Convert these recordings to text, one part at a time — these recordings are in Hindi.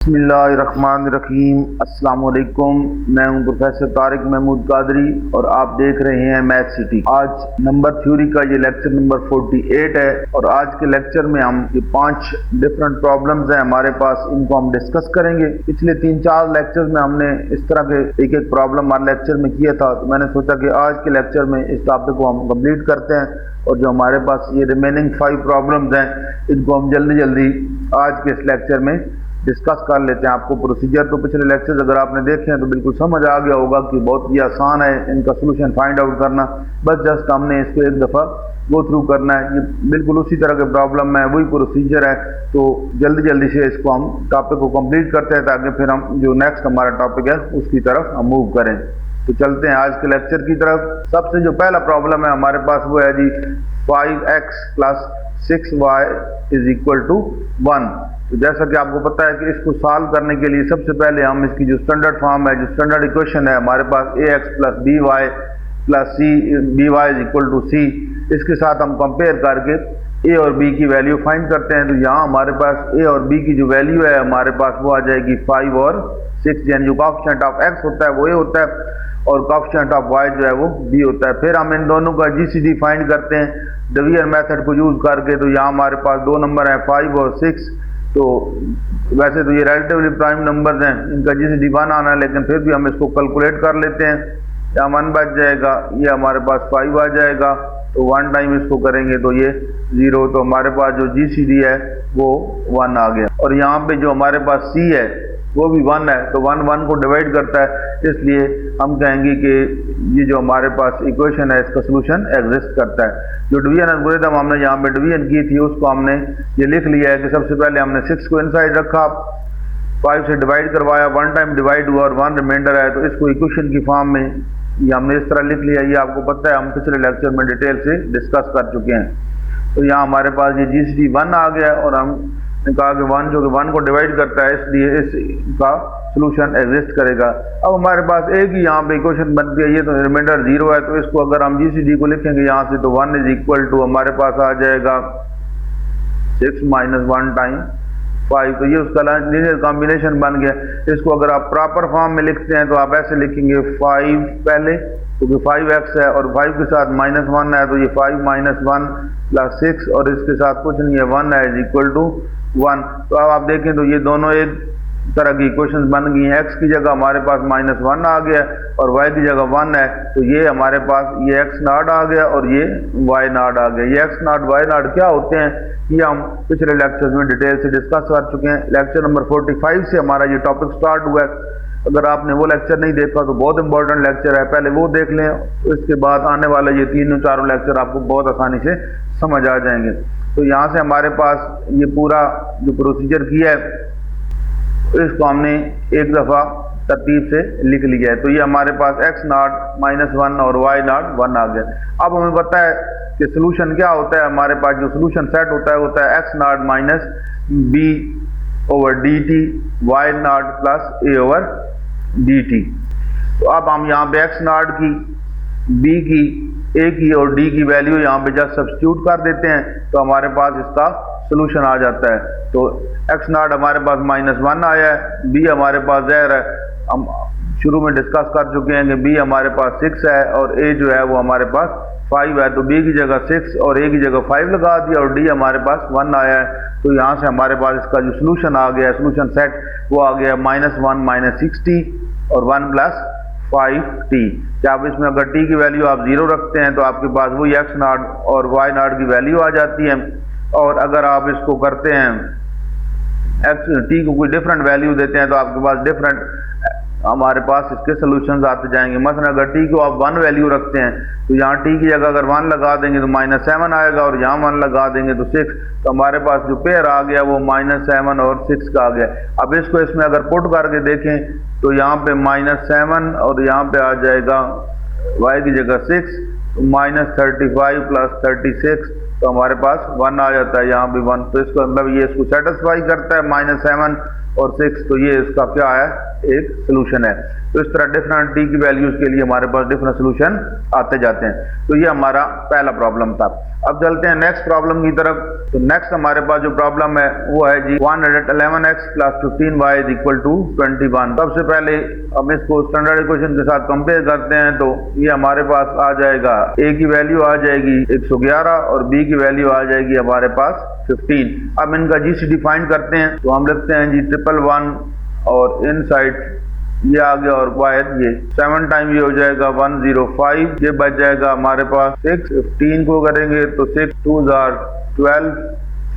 बिस्मिल्लाहिर्रहमानिर्रहीम। अस्सलाम वालेकुम। मैं हूं प्रोफेसर तारिक महमूद कादरी और आप देख रहे हैं मैथ सिटी। आज नंबर थ्योरी का ये लेक्चर नंबर 48 है और आज के लेक्चर में हम ये 5 डिफरेंट प्रॉब्लम्स हैं हमारे पास, इनको हम डिस्कस करेंगे। पिछले 3-4 लेक्चर्स में हमने इस तरह के एक प्रॉब्लम हर लेक्चर में किया था, तो मैंने सोचा कि आज के लेक्चर में इस टॉपिक को हम कंप्लीट करते हैं और जो हमारे पास ये रिमेनिंग 5 प्रॉब्लम्स हैं इनको हम जल्दी जल्दी आज के इस लेक्चर में डिस्कस कर लेते हैं। आपको प्रोसीजर तो पिछले लेक्चर्स अगर आपने देखे हैं तो बिल्कुल समझ आ गया होगा कि बहुत ही आसान है इनका सोल्यूशन फाइंड आउट करना। बस जस्ट हमने इसको एक दफ़ा गो थ्रू करना है। ये बिल्कुल उसी तरह के प्रॉब्लम है, वही प्रोसीजर है। तो जल्दी जल्दी से इसको हम टॉपिक को कंप्लीट करते हैं ताकि फिर हम जो नेक्स्ट हमारा टॉपिक है उसकी तरफ हम मूव करें। तो चलते हैं आज के लेक्चर की तरफ। सबसे जो पहला प्रॉब्लम है हमारे पास वो है जी 5x + 6y = 1। तो जैसा कि आपको पता है कि इसको सॉल्व करने के लिए सबसे पहले हम इसकी जो स्टैंडर्ड फॉर्म है, जो स्टैंडर्ड इक्वेशन है हमारे पास ax + by + c, इसके साथ हम कंपेयर करके a और b की वैल्यू फाइंड करते हैं। तो यहाँ हमारे पास a और b की जो वैल्यू है हमारे पास वो आ जाएगी 5 और 6, यानी जो कोएफिशिएंट ऑफ x होता है वो a होता है और कोएफिशिएंट ऑफ y जो है वो b होता है। फिर हम इन दोनों का GCD फाइंड करते हैं डिवीजन मेथड को यूज करके। तो यहाँ हमारे पास दो नंबर हैं 5 और 6। तो वैसे तो ये रिलेटिवली प्राइम नंबर्स हैं, इनका GCD 1 आना है, लेकिन फिर भी हम इसको कैलकुलेट कर लेते हैं। यहाँ 1 बच जाएगा, ये हमारे पास 5 आ जाएगा। तो 1 टाइम इसको करेंगे तो ये 0। तो हमारे पास जो GCD है वो 1 आ गया। और यहाँ पे जो हमारे पास C है वो भी 1 है, तो 1 1 को डिवाइड करता है, इसलिए हम कहेंगे कि ये जो हमारे पास इक्वेशन है इसका सोल्यूशन एग्जिस्ट करता है। जो डिवीजन एल्गोरिथम हमने यहाँ पे डिवीजन की थी उसको हमने ये लिख लिया है कि सबसे पहले हमने 6 को इनसाइड रखा, 5 से डिवाइड करवाया, 1 टाइम डिवाइड हुआ और 1 रिमाइंडर है। तो इसको इक्वेशन की फॉर्म में ये हमने इस तरह लिख लिया। ये आपको पता है, हम पिछले लेक्चर में डिटेल से डिस्कस कर चुके हैं। तो यहाँ हमारे पास ये GCD 1 आ गया और हम कहा कि 1 जो कि 1 को डिवाइड करता है, इसलिए इसका सोल्यूशन एग्जिस्ट करेगा। अब हमारे पास एक ही यहाँ पे इक्वेशन बन गई, ये तो रिमाइंडर 0 है। तो इसको अगर हम GCD को लिखेंगे यहाँ से तो 1 = हमारे पास आ जाएगा 6 - 1 टाइम 5। तो ये उसका लीनियर कॉम्बिनेशन बन गया। इसको अगर आप प्रॉपर फॉर्म में लिखते हैं तो आप ऐसे लिखेंगे 5 पहले, क्योंकि 5x है और 5 के साथ -1 है, तो ये 5 - 1 + 6 और इसके साथ कुछ नहीं है, 1 है = 1। तो अब आप देखें तो ये दोनों एक तरह की इक्वेशंस बन गई हैं। x की जगह हमारे पास -1 आ गया और y की जगह 1 है, तो ये हमारे पास ये x0 आ गया और ये y0 आ गया। ये x0 y0 क्या होते हैं ये हम पिछले लेक्चर्स में डिटेल से डिस्कस कर चुके हैं। लेक्चर नंबर 45 से हमारा ये टॉपिक स्टार्ट हुआ है। अगर आपने वो लेक्चर नहीं देखा तो बहुत इंपॉर्टेंट लेक्चर है, पहले वो देख लें। तो इसके बाद आने वाले ये 3-4 लेक्चर आपको बहुत आसानी से समझ आ जाएंगे। तो यहाँ से हमारे पास ये पूरा जो प्रोसीजर किया है इसको हमने एक दफ़ा तरतीब से लिख लिया है। तो ये हमारे पास x0 -1 और y0 1 आ गया। अब हमें पता है कि सोल्यूशन क्या होता है। हमारे पास जो सोल्यूशन सेट होता है x0 - b/dt y0 + a/dt। तो अब हम यहाँ पे x0 की, b की, a की और d की वैल्यू यहाँ पे जस्ट सब्स्टिट्यूट कर देते हैं तो हमारे पास इसका सोल्यूशन आ जाता है। तो x0 हमारे पास -1 आया है, b हमारे पास ज़ाहिर है हम शुरू में डिस्कस कर चुके हैं कि b हमारे पास 6 है और a जो है वो हमारे पास 5 है। तो b की जगह 6 और a की जगह 5 लगा दिया और d हमारे पास 1 आया है। तो यहाँ से हमारे पास इसका जो सोल्यूशन आ गया, सोल्यूशन सेट वो आ गया -1 - 60 और 1 + 5t। क्या आप इसमें अगर t की वैल्यू आप 0 रखते हैं तो आपके पास वही x0 और y0 की वैल्यू आ जाती है। और अगर आप इसको करते हैं t को कोई डिफरेंट वैल्यू देते हैं तो आपके पास डिफरेंट हमारे पास इसके सोल्यूशंस आते जाएंगे। मतलब अगर t को आप 1 वैल्यू रखते हैं तो यहाँ t की जगह अगर 1 लगा देंगे तो -7 आएगा और यहाँ 1 लगा देंगे तो 6। तो हमारे पास जो पेयर आ गया वो -7 और 6 का आ गया। अब इसको इसमें अगर पुट करके देखें तो यहाँ पे -7 और यहाँ पे आ जाएगा y की जगह 6, तो -35 + 36 तो हमारे पास 1 आ जाता है, यहाँ भी 1, तो इसको मतलब ये इसको सेटिस्फाई करता है। -7 और 6, तो ये इसका क्या है, एक सोल्यूशन है। तो इस तरह डिफरेंट टी की वैल्यूज के लिए हमारे पास डिफरेंट सोल्यूशन आते जाते हैं। तो ये हमारा पहला प्रॉब्लम था। अब चलते हैं नेक्स्ट प्रॉब्लम की तरफ। तो नेक्स्ट हमारे पास जो प्रॉब्लम है वो है जी 111x + 15y = 21। सबसे पहले हम इसको स्टैंडर्ड इक्वेशन के साथ कंपेयर करते हैं। तो ये हमारे पास आ जाएगा, a की वैल्यू आ जाएगी 111 और b की वैल्यू आ जाएगी हमारे पास 15। अब इनका जीसीडी फाइंड करते हैं। तो हम लिखते हैं जी 111 और इनसाइड ये आ गया और वायर ये 7 टाइम ये हो जाएगा 105, ये बच जाएगा हमारे पास 6। 15 को करेंगे तो 6 2s are 12,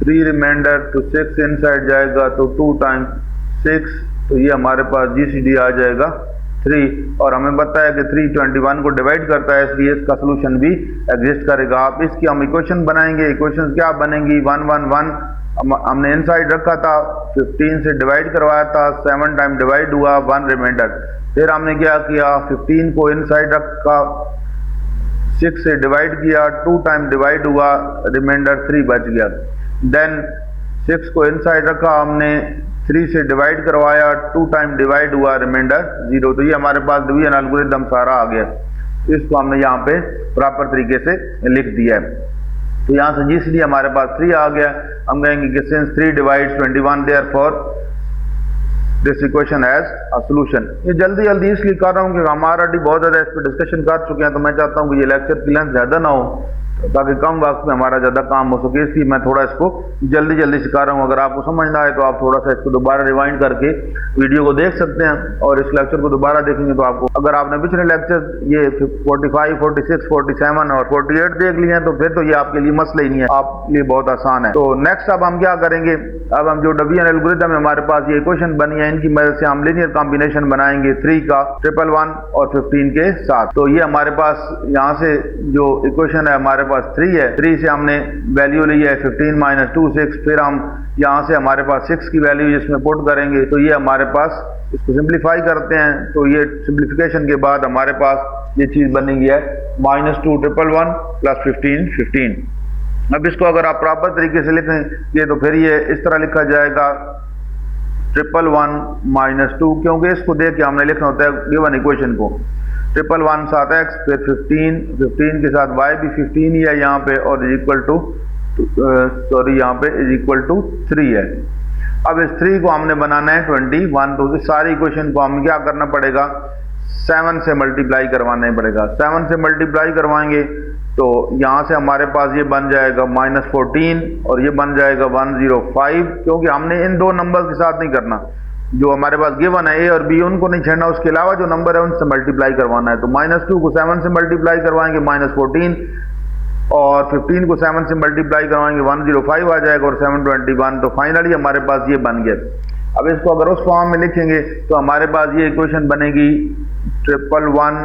3 रिमाइंडर, तो 6 इनसाइड जाएगा तो 2 टाइम 6, तो ये हमारे पास जीसीडी आ जाएगा 3। और हमें पता है कि 3 21 को डिवाइड करता है, इसलिए इसका सोल्यूशन भी एग्जिस्ट करेगा। आप इसकी हम इक्वेशन बनाएंगे। इक्वेशन क्या बनेंगी, 111 हमने इनसाइड रखा था, 15 से डिवाइड करवाया था, 7 टाइम डिवाइड हुआ, 1 रिमाइंडर। फिर हमने क्या किया, 15 को इनसाइड रखा, 6 से डिवाइड किया, 2 टाइम डिवाइड हुआ, रिमाइंडर 3 बच गया। देन 6 को इनसाइड रखा हमने, 3 से डिवाइड करवाया, 2 टाइम डिवाइड हुआ, रिमाइंडर 0। तो ये हमारे पास डिवीजन एल्गोरिथम सारा आ गया। इसको हमने यहाँ पे प्रॉपर तरीके से लिख दिया है। तो यहाँ से जीसीडी हमारे पास 3 आ गया। हम कहेंगे कि since 3 divides 21 therefore this equation has a solution. ये जल्दी जल्दी इसलिए कर रहा हूँ कि हमारा बहुत ज़्यादा इस पर डिस्कशन कर चुके हैं, तो मैं चाहता हूँ कि ये लेक्चर की लेंथ ज़्यादा ना हो, ताकि कम वक्त में हमारा ज़्यादा काम हो सके, इसलिए मैं थोड़ा इसको जल्दी जल्दी सिखा रहा हूँ। अगर आपको समझना है तो आप थोड़ा सा इसको दोबारा रिवाइंड करके वीडियो को देख सकते हैं, और इस लेक्चर को दोबारा देखेंगे तो आपको, अगर आपने पिछले लेक्चर ये 45, 46, 47 और 48 देख लिए हैं तो फिर तो ये आपके लिए मसला ही नहीं है, आपके लिए बहुत आसान है। तो नेक्स्ट अब हम क्या करेंगे, अब हम जो डिवीजन एल्गोरिथम है हमारे पास ये इक्वेशन बनी है, इनकी मदद से हम लीनियर कॉम्बिनेशन बनाएंगे 3 का 111 और 15 के साथ। तो ये हमारे पास यहाँ से जो इक्वेशन है हमारे पास 3 है, 3 से हमने वैल्यू ली है 15 - 2 6, फिर हम यहाँ से हमारे पास 6 की वैल्यू जिसमें पुट करेंगे, तो ये हमारे पास, इसको सिंप्लीफाई करते हैं तो ये सिंप्लीफिकेशन के बाद हमारे पास ये चीज बनेगी है -2 111 + 15 15। अब इसको अगर आप प्रॉपर तरीके से लिखेंगे तो फिर ये इस तरह लिखा जाएगा 111 - 2, क्योंकि इसको देख के हमने लिखना होता है गिवन इक्वेशन को। 111 साथ x, फिर 15 के साथ y भी 15 ही है यहाँ पे, और इक्वल टू यहाँ पे =3 है। अब इस 3 को हमने बनाना है 21, तो इस सारी इक्वेशन को हमें क्या करना पड़ेगा, 7 से मल्टीप्लाई करवाना ही पड़ेगा। 7 से मल्टीप्लाई करवाएंगे तो यहाँ से हमारे पास ये बन जाएगा -14 और ये बन जाएगा 105, क्योंकि हमने इन दो नंबर के साथ नहीं करना, जो हमारे पास गिवन है a और b उनको नहीं छेड़ना, उसके अलावा जो नंबर है उनसे मल्टीप्लाई करवाना है। तो -2 को 7 से मल्टीप्लाई करवाएंगे -14, और 15 को 7 से मल्टीप्लाई करवाएंगे 105 आ जाएगा, और 7 21, तो फाइनली हमारे पास ये बन गया। अब इसको अगर उस फॉर्म में लिखेंगे तो हमारे पास ये इक्वेशन बनेगी 111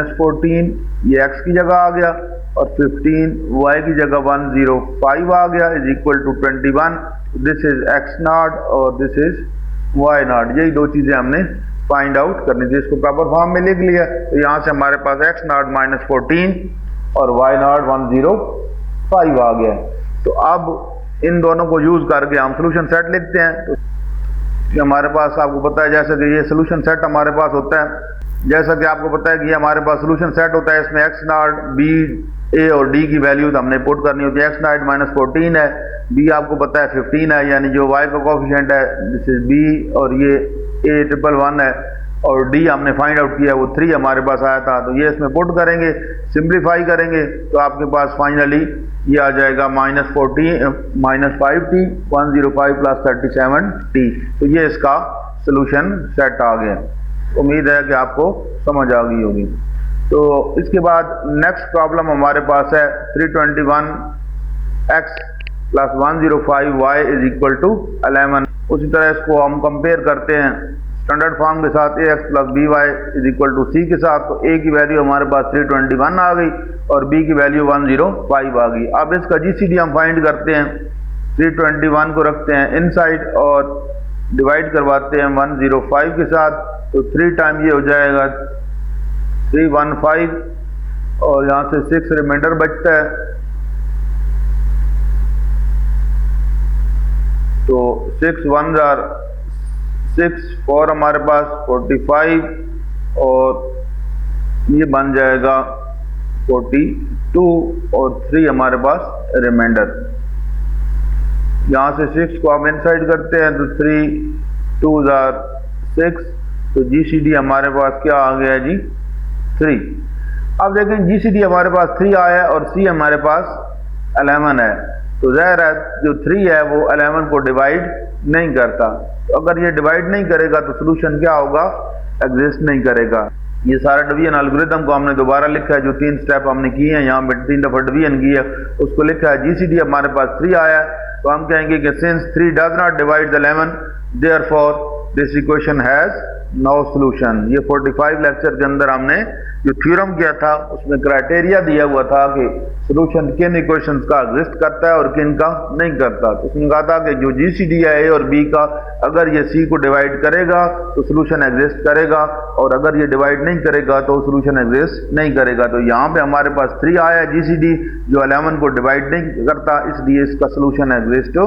- 14, ये x की जगह आ गया, और 15 y की जगह 105 आ गया, = 21। दिस इज x0 और दिस इज y0। यही दो चीजें हमने फाइंड आउट करनी थी। इसको प्रॉपर फॉर्म में लिख लिया, तो यहाँ से हमारे पास x0 - 14 और y0 105 आ गया। तो अब इन दोनों को यूज करके हम सोल्यूशन सेट लिखते हैं। तो हमारे पास, आपको पता है जैसे कि ये सोल्यूशन सेट हमारे पास होता है, जैसा कि आपको पता है कि हमारे पास सोल्यूशन सेट होता है, इसमें x0, b, a और d की वैल्यूज हमने पुट करनी होती है। x0 - 14 है, b आपको पता है 15 है, यानी जो y का कोफिशिएंट है दिस इज b, और ये a 111 है, और d हमने फाइंड आउट किया वो 3 हमारे पास आया था। तो ये इसमें पुट करेंगे, सिंप्लीफाई करेंगे तो आपके पास फाइनली ये आ जाएगा -5t 105 + 37t। तो ये इसका सोल्यूशन सेट आ गया। उम्मीद है कि आपको समझ आ गई होगी। तो इसके बाद नेक्स्ट प्रॉब्लम हमारे पास है 321x + 105y = 11। उसी तरह इसको हम कंपेयर करते हैं स्टैंडर्ड फॉर्म के साथ, ax + by = c के साथ। तो a की वैल्यू हमारे पास 321 आ गई और b की वैल्यू 105 आ गई। अब इसका जीसीडी हम फाइंड करते हैं। 321 को रखते हैं इनसाइड और डिवाइड करवाते हैं 105 के साथ, तो 3 टाइम ये हो जाएगा 315, और यहाँ से 6 रिमाइंडर बचता है, तो 6 1 आर 6, 4 हमारे पास 45 और ये बन जाएगा 42 और 3 हमारे पास रिमाइंडर। यहाँ से 6 को आप इनसाइड करते हैं तो 3 2 आर 6, तो GCD हमारे पास क्या आ गया जी 3। अब देखें GCD हमारे पास 3 आया है और C हमारे पास 11 है, तो ज़ाहिर है जो 3 है वो 11 को डिवाइड नहीं करता। तो अगर ये डिवाइड नहीं करेगा तो सोल्यूशन क्या होगा, एग्जिस्ट नहीं करेगा। ये सारा डिवीजन एल्गोरिथम को हमने दोबारा लिखा है, जो 3 स्टेप हमने किए हैं, यहाँ पे 3 दफ़ा डिवीजन किया उसको लिखा है। GCD हमारे पास 3 आया है, तो हम कहेंगे कि since 3 does not divide the 11 therefore this equation has no solution. ये 45 लेक्चर के अंदर हमने जो थ्योरम किया था उसमें क्राइटेरिया दिया हुआ था कि सोल्यूशन किन इक्वेशंस का एग्जिस्ट करता है और किन का नहीं करता। तो उसने कहा था कि जो GCD है A और B का, अगर ये C को डिवाइड करेगा तो सोल्यूशन एग्जिस्ट करेगा, और अगर ये डिवाइड नहीं करेगा तो सोल्यूशन एग्जिस्ट नहीं करेगा। तो यहाँ पे हमारे पास 3 आया है GCD जो 11 को डिवाइड नहीं करता, इसलिए इसका सोल्यूशन एग्जिस्ट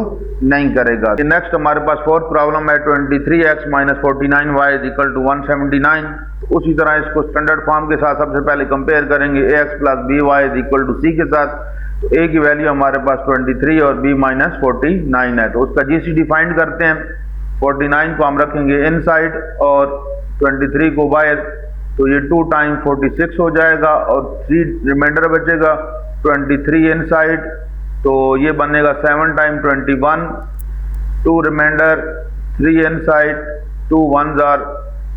नहीं करेगा। नेक्स्ट हमारे पास फोर्थ प्रॉब्लम है 23x - 49y = 179। उसी तरह इसको स्टैंडर्ड फॉर्म के साथ सबसे पहले कंपेयर करेंगे ax + by = c के साथ। तो a की वैल्यू हमारे पास 23 और b - 49 है, तो उसका GCD फाइंड करते हैं। 49 को हम रखेंगे इनसाइड और 23 को बाहर, तो ये 2 × 46 हो जाएगा और 3 रिमाइंडर बचेगा। 23 इनसाइड, तो ये बनेगा 7 × 21, 2 reminder, 3 inside, 2 1s are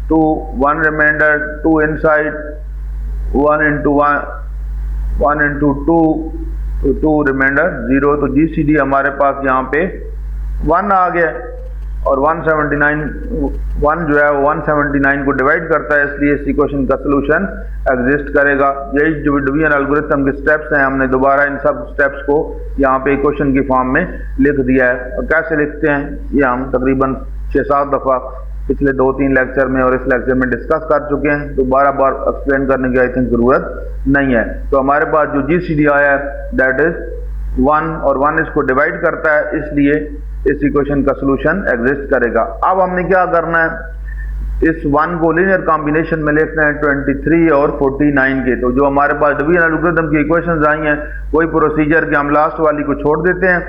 2, 1 remainder, 2 inside, 1 × 2, तो 2 remainder 0। तो GCD हमारे पास यहाँ पे 1 आ गया और 179 1 जो है वो 179 को डिवाइड करता है, इसलिए इस इक्वेशन का सोल्यूशन एग्जिस्ट करेगा। यही जो डिवीजन एल्गोरिथम के स्टेप्स हैं, हमने दोबारा इन सब स्टेप्स को यहाँ पे इक्वेशन की फॉर्म में लिख दिया है। और कैसे लिखते हैं ये हम तकरीबन 6-7 दफ़ा पिछले 2-3 लेक्चर में और इस लेक्चर में डिस्कस कर चुके हैं, तो बार एक्सप्लेन करने की आई थिंक ज़रूरत नहीं है। तो हमारे पास जो GCD आया है दैट इज 1 और 1 इसको डिवाइड करता है, इसलिए इस इक्वेशन का सोल्यूशन एग्जिस्ट करेगा। अब हमने क्या करना है, इस 1 को लीनियर कॉम्बिनेशन में लिखना है 23 और 49 के। तो जो हमारे पास डिवीजन एल्गोरिथम की इक्वेशंस आई हैं वही प्रोसीजर के हम लास्ट वाली को छोड़ देते हैं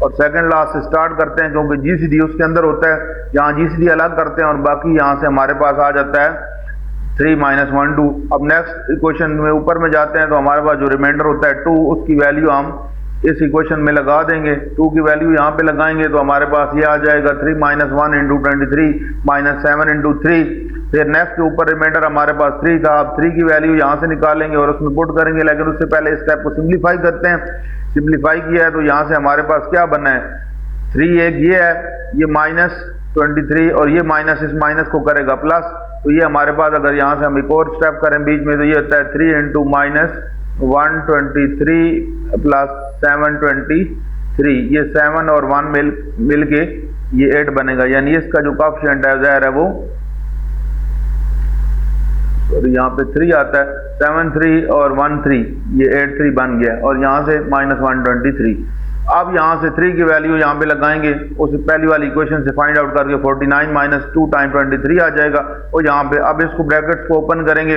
और सेकंड लास्ट से स्टार्ट करते हैं, क्योंकि GCD उसके अंदर होता है। यहाँ GCD अलग करते हैं और बाकी यहाँ से हमारे पास आ जाता है 3 - 1 2। अब नेक्स्ट इक्वेशन में ऊपर में जाते हैं तो हमारे पास जो रिमाइंडर होता है 2, उसकी वैल्यू हम इस इक्वेशन में लगा देंगे। 2 की वैल्यू यहाँ पे लगाएंगे तो हमारे पास ये आ जाएगा 3 - 1 × 23 - 7 × 3। फिर नेक्स्ट के ऊपर रिमाइंडर हमारे पास 3 था, अब 3 की वैल्यू यहाँ से निकालेंगे और उसमें पुट करेंगे, लेकिन उससे पहले इस स्टेप को सिंप्लीफाई करते हैं। सिंप्लीफाई किया है तो यहाँ से हमारे पास क्या बना है 3, एक ये है, ये -23 और ये माइनस इस माइनस को करेगा प्लस, तो ये हमारे पास अगर यहाँ से हम एक और स्टेप करें बीच में तो ये होता है 3 × -123 + 723। ये 7 और 1 मिल के ये 8 बनेगा, यानी इसका जो कोएफिशिएंट है ज़ाहिर है वो यहाँ पे 3 आता है, 7 3 और 1 3, ये 8 3 बन गया और यहाँ से -123। अब यहाँ से 3 की वैल्यू यहाँ पे लगाएंगे, उस पहली वाली इक्वेशन से फाइंड आउट करके 49 - 2 × 23 आ जाएगा। और यहाँ पे अब इसको ब्रैकेट्स को ओपन करेंगे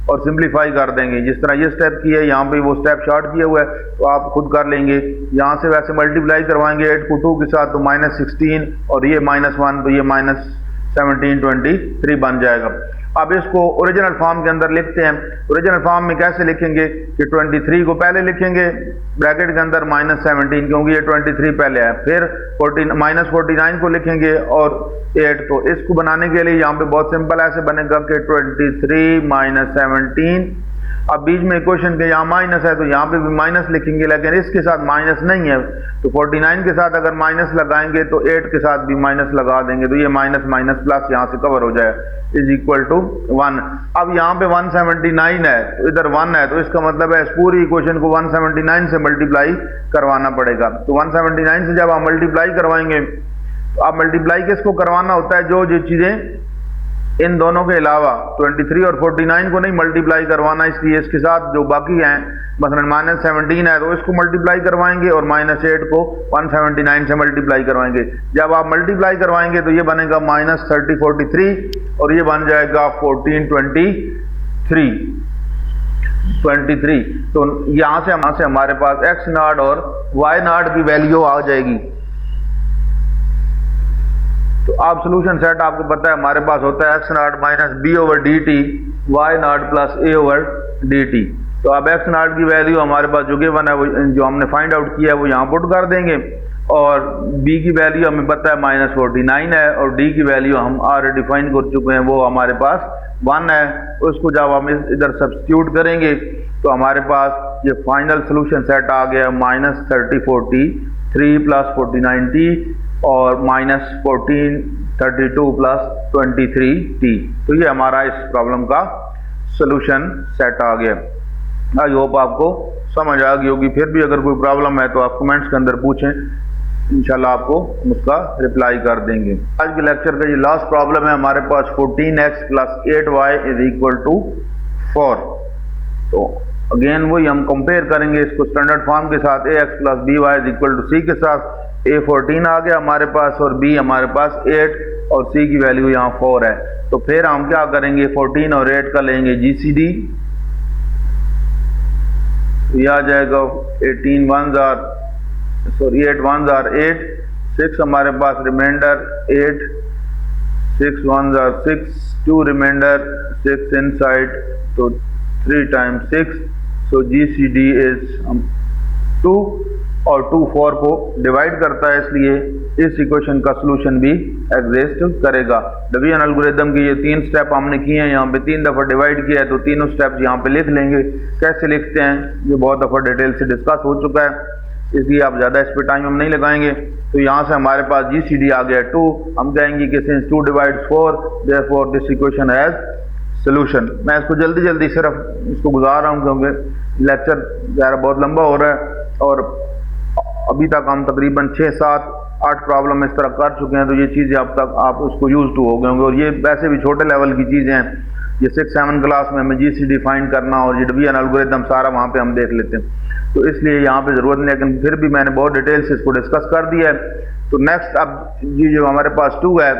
और सिंप्लीफाई कर देंगे, जिस तरह ये स्टेप किया है यहाँ पे वो स्टेप शॉर्ट किया हुआ है तो आप खुद कर लेंगे। यहाँ से वैसे मल्टीप्लाई करवाएंगे 8 को 2 के साथ तो -16 और ये -1 तो ये -17 23 बन जाएगा। अब इसको ओरिजिनल फॉर्म के अंदर लिखते हैं। ओरिजिनल फॉर्म में कैसे लिखेंगे कि 23 को पहले लिखेंगे ब्रैकेट के अंदर -17 क्योंकि ये 23 पहले है, फिर -49 को लिखेंगे और 8। तो इसको बनाने के लिए यहाँ पे बहुत सिंपल ऐसे बनेगा कि 23 - 17। अब बीच में इक्वेशन के यहाँ माइनस है तो यहाँ पे भी माइनस लिखेंगे, लेकिन इसके साथ माइनस नहीं है तो 49 के साथ अगर माइनस लगाएंगे तो 8 के साथ भी माइनस लगा देंगे तो ये माइनस माइनस प्लस यहाँ से कवर हो जाए = 1। अब यहाँ पे 179 है तो इधर 1 है, तो इसका मतलब है इस पूरी इक्वेशन को 179 से मल्टीप्लाई करवाना पड़ेगा। तो 179 से जब आप मल्टीप्लाई करवाएंगे तो आप मल्टीप्लाई किसको करवाना होता है, जो चीज़ें इन दोनों के अलावा 23 और 49 को नहीं मल्टीप्लाई करवाना, इसलिए इसके साथ जो बाकी हैं मसलन -17 है तो इसको मल्टीप्लाई करवाएंगे और -8 को 179 से मल्टीप्लाई करवाएंगे। जब आप मल्टीप्लाई करवाएंगे तो ये बनेगा -3043 और ये बन जाएगा 1423। तो यहाँ से हमारे पास x0 और y0 की वैल्यू आ जाएगी। तो आप सोल्यूशन सेट आपको पता है हमारे पास होता है x0 minus b/dt y0 plus a/dt। तो अब x0 की वैल्यू हमारे पास जो गिवन है वो जो हमने फाइंड आउट किया है वो यहाँ पुट कर देंगे और b की वैल्यू हमें पता है -49 है और d की वैल्यू हम ऑलरेडी फाइंड कर चुके हैं, वो हमारे पास 1 है। उसको जब हम इधर सब्स्टिट्यूट करेंगे तो हमारे पास ये फाइनल सोल्यूशन सेट आ गया -3043 प्लस 49t और -1432 प्लस 23t। तो ये हमारा इस प्रॉब्लम का सोल्यूशन सेट आ गया। आई होप आपको समझ आ गई होगी। फिर भी अगर कोई प्रॉब्लम है तो आप कमेंट्स के अंदर पूछें, इंशाल्लाह आपको उसका रिप्लाई कर देंगे। आज के लेक्चर का ये लास्ट प्रॉब्लम है हमारे पास 14x plus 8y is equal to 4। तो अगेन वही हम कंपेयर करेंगे इसको स्टैंडर्ड फॉर्म के साथ ax plus by is equal to c के साथ। a 14 आ गया हमारे पास और b हमारे पास 8 और c की वैल्यू यहाँ 4 है। तो फिर हम क्या करेंगे 14 और 8 का लेंगे GCD। यह आ जाएगा 8 1s are 8, 6 हमारे पास reminder 8, 6 1s are 6, 2 reminder 6 inside तो 3 times 6। सो GCD इज 2 और 2 4 को डिवाइड करता है, इसलिए इस इक्वेशन का सोल्यूशन भी एग्जिस्ट करेगा। डिवीजन एल्गोरिथम की ये 3 स्टेप हमने किए हैं, यहाँ पे 3 दफ़ा डिवाइड किया है तो तीनों स्टेप्स यहाँ पे लिख लेंगे। कैसे लिखते हैं ये बहुत दफ़ा डिटेल से डिस्कस हो चुका है, इसलिए आप ज़्यादा इस पर टाइम हम नहीं लगाएंगे। तो यहाँ से हमारे पास GCD आ गया 2। हम कहेंगे कि since 2 divides 4 therefore this equation has solution. मैं इसको जल्दी सिर्फ इसको गुजार रहा हूँ क्योंकि लेक्चर ज़रा बहुत लंबा हो रहा है और अभी तक हम तकरीबन 6 7 8 प्रॉब्लम इस तरह कर चुके हैं, तो ये चीज़ें अब तक आप उसको यूज टू हो गए होंगे। और ये वैसे भी छोटे लेवल की चीज़ें हैं, ये 6 7 क्लास में हमें GCD फाइंड करना और ये डिवीजन एल्गोरिथम सारा वहाँ पे हम देख लेते हैं, तो इसलिए यहाँ पे ज़रूरत नहीं, लेकिन फिर भी मैंने बहुत डिटेल से इसको डिस्कस कर दिया है। तो नेक्स्ट अब ये जो हमारे पास 2 है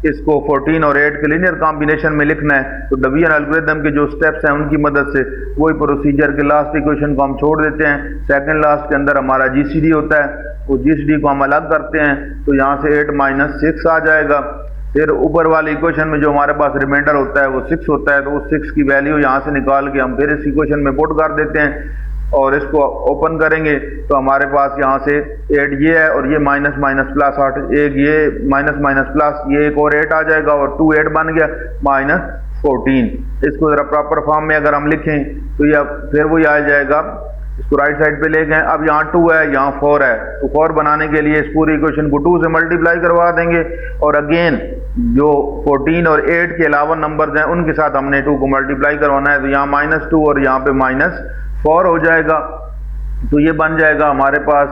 इसको 14 और 8 के लीनियर कॉम्बिनेशन में लिखना है। तो डिवीजन एल्गोरिथम के जो स्टेप्स हैं उनकी मदद से वही प्रोसीजर के लास्ट इक्वेशन को हम छोड़ देते हैं। सेकंड लास्ट के अंदर हमारा GCD होता है, उस GCD को हम अलग करते हैं तो यहाँ से 8 - 6 आ जाएगा। फिर ऊपर वाली इक्वेशन में जो हमारे पास रिमाइंडर होता है वो 6 होता है, तो उस 6 की वैल्यू यहाँ से निकाल के हम फिर इस इक्वेशन में पुट कर देते हैं और इसको ओपन करेंगे तो हमारे पास यहाँ से 8 ये है और ये माइनस प्लस 8, एक ये माइनस प्लस ये एक और 8 आ जाएगा और 2 8 बन गया -14। इसको जरा प्रॉपर फॉर्म में अगर हम लिखें तो ये फिर वही आ जाएगा। इसको राइट साइड पे ले गए, अब यहाँ 2 है यहाँ 4 है, तो 4 बनाने के लिए इस पूरी इक्वेशन को 2 से मल्टीप्लाई करवा देंगे और अगेन जो 14 और 8 के अलावा नंबर्स हैं उनके साथ हमने 2 को मल्टीप्लाई करवाना है, तो यहाँ -2 और यहाँ पे -4 हो जाएगा। तो ये बन जाएगा हमारे पास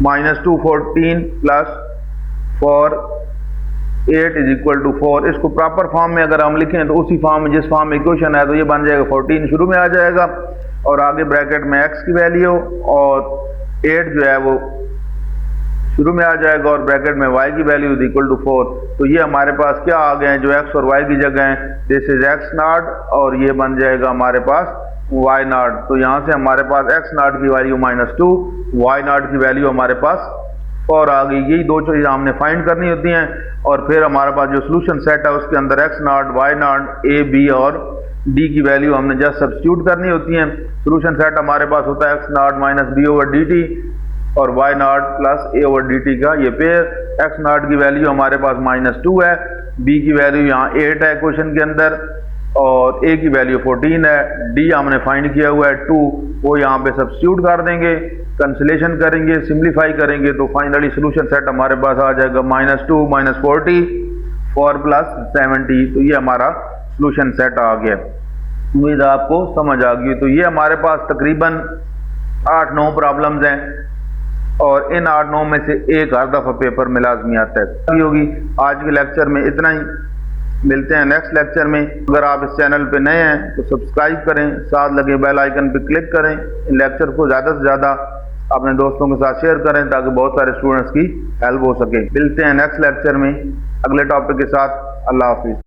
-2 14 प्लस 4 8 इज इक्वल टू 4। इसको प्रॉपर फॉर्म में अगर हम लिखें तो उसी फॉर्म में जिस फॉर्म में इक्वेशन है तो ये बन जाएगा 14 शुरू में आ जाएगा और आगे ब्रैकेट में x की वैल्यू और 8 जो है वो शुरू में आ जाएगा और ब्रैकेट में y की वैल्यू इज इक्वल टू 4। तो ये हमारे पास क्या आ गए हैं जो x और y की जगह हैं, दिस इज x0 और ये बन जाएगा हमारे पास y0। तो यहाँ से हमारे पास x0 की वैल्यू -2, y0 की वैल्यू हमारे पास 4 आ गई। यही 2 चीज़ें हमने फाइंड करनी होती हैं और फिर हमारे पास जो सोल्यूशन सेट है उसके अंदर x0 y0 a b और d की वैल्यू हमने जस्ट सब्स्टिट्यूट करनी होती हैं। सोल्यूशन सेट हमारे पास होता है x0 - b/dt और y0 प्लस a/dt का ये पेयर। x0 की वैल्यू हमारे पास -2 है, b की वैल्यू यहाँ 8 है क्वेश्चन के अंदर और a की वैल्यू 14 है, d हमने फाइंड किया हुआ है 2, वो यहाँ पे सब्स्टिट्यूट कर देंगे, कंसोलेशन करेंगे, सिंप्लीफाई करेंगे तो फाइनली सोल्यूशन सेट हमारे पास आ जाएगा -2 - 40 4 + 70। तो ये हमारा सोल्यूशन सेट आ गया। उम्मीद है आपको समझ आ गई। तो ये हमारे पास तकरीबन 8-9 प्रॉब्लम्स हैं और इन 8-9 में से एक हर दफ़ा पेपर में लाजमी आता है। होगी आज के लेक्चर में इतना ही। मिलते हैं नेक्स्ट लेक्चर में। अगर आप इस चैनल पे नए हैं तो सब्सक्राइब करें, साथ लगे बेल आइकन पे क्लिक करें। इन लेक्चर को ज़्यादा से ज़्यादा अपने दोस्तों के साथ शेयर करें ताकि बहुत सारे स्टूडेंट्स की हेल्प हो सके। मिलते हैं नेक्स्ट लेक्चर में अगले टॉपिक के साथ। अल्लाह हाफिज़।